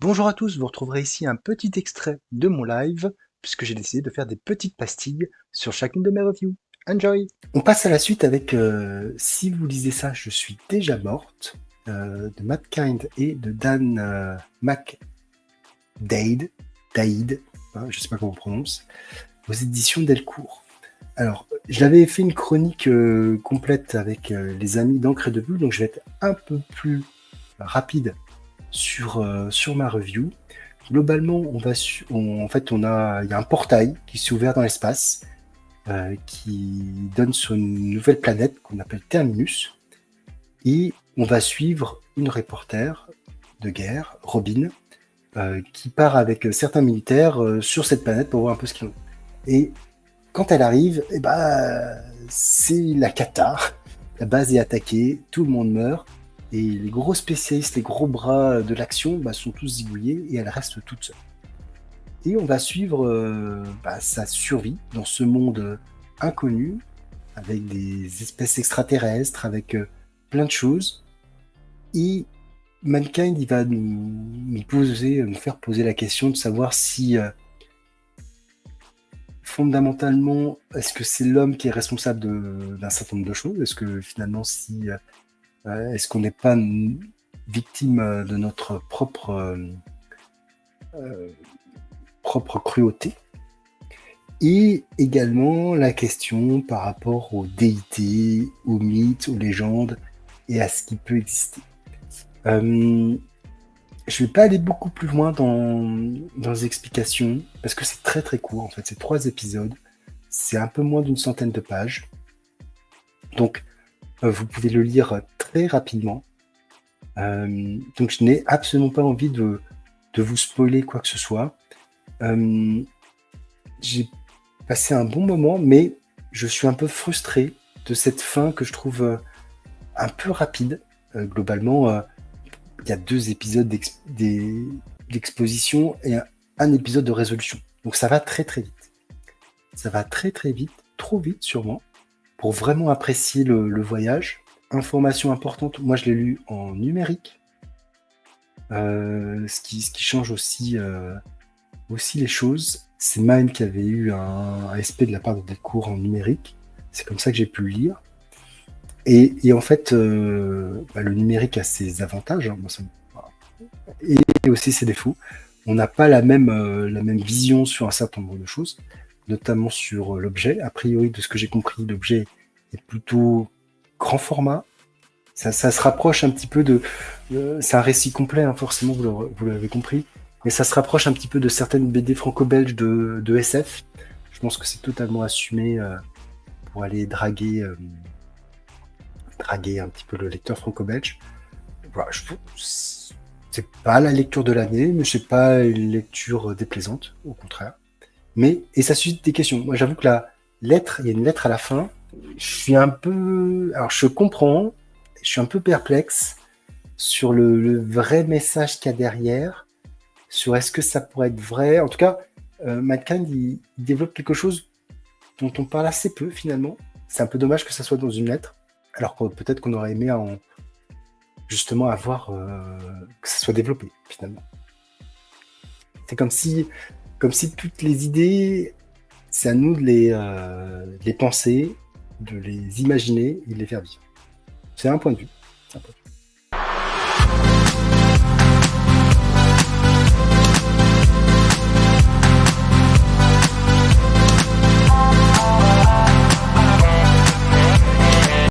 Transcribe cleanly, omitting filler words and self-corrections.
Bonjour à tous, vous retrouverez ici un petit extrait de mon live, puisque j'ai décidé de faire des petites pastilles sur chacune de mes reviews. Enjoy! On passe à la suite avec Si vous lisez ça, je suis déjà morte, de Matt Kind et de Dan McDaid, Daïd, hein, je sais pas comment on prononce, aux éditions Delcourt. Alors, je l'avais fait une chronique complète avec les amis d'encre et de bulle, donc je vais être un peu plus rapide sur ma review. Globalement, il y a un portail qui s'est ouvert dans l'espace, qui donne sur une nouvelle planète qu'on appelle Terminus, et on va suivre une reporter de guerre, Robin, qui part avec certains militaires sur cette planète pour voir un peu ce qu'ils ont. Et quand elle arrive, c'est la cata. La base est attaquée, tout le monde meurt, et les gros spécialistes, les gros bras de l'action sont tous zigouillés et elle reste toute seule. Et on va suivre sa survie dans ce monde inconnu, avec des espèces extraterrestres, avec plein de choses. Et Mankind, il va nous faire poser la question de savoir si fondamentalement, est-ce que c'est l'homme qui est responsable d'un certain nombre de choses? Est-ce que finalement, est-ce qu'on n'est pas victime de notre propre cruauté? Et également la question par rapport aux déités, aux mythes, aux légendes et à ce qui peut exister. Je ne vais pas aller beaucoup plus loin dans les explications parce que c'est très très court en fait, c'est 3 épisodes, c'est un peu moins d'une centaine de pages. Donc vous pouvez le lire très rapidement. Donc je n'ai absolument pas envie de vous spoiler quoi que ce soit. J'ai passé un bon moment, mais je suis un peu frustré de cette fin que je trouve un peu rapide. Globalement, il y a 2 épisodes d'exposition et un épisode de résolution. Donc ça va très très vite. Ça va très très vite, trop vite sûrement, pour vraiment apprécier le voyage. Information importante, moi je l'ai lu en numérique, ce qui change aussi les choses. C'est Mine qui avait eu un SP de la part de Delcourt en numérique. C'est comme ça que j'ai pu le lire. Et en fait, le numérique a ses avantages, hein, et aussi ses défauts. On n'a pas la même vision sur un certain nombre de choses, notamment sur l'objet. A priori, de ce que j'ai compris, l'objet est plutôt grand format. Ça se rapproche un petit peu c'est un récit complet, hein, forcément, vous l'avez compris. Mais ça se rapproche un petit peu de certaines BD franco-belges de SF. Je pense que c'est totalement assumé pour aller draguer un petit peu le lecteur franco-belge. Voilà, c'est pas la lecture de l'année, mais c'est pas une lecture déplaisante, au contraire. Et ça suscite des questions. Moi, j'avoue que il y a une lettre à la fin. Alors, je comprends, je suis un peu perplexe sur le vrai message qu'il y a derrière, sur est-ce que ça pourrait être vrai. En tout cas, Mankind, il développe quelque chose dont on parle assez peu, finalement. C'est un peu dommage que ça soit dans une lettre, alors que peut-être qu'on aurait aimé justement avoir que ça soit développé, finalement. C'est comme si toutes les idées, c'est à nous de les penser, de les imaginer et de les faire vivre. C'est un point de vue.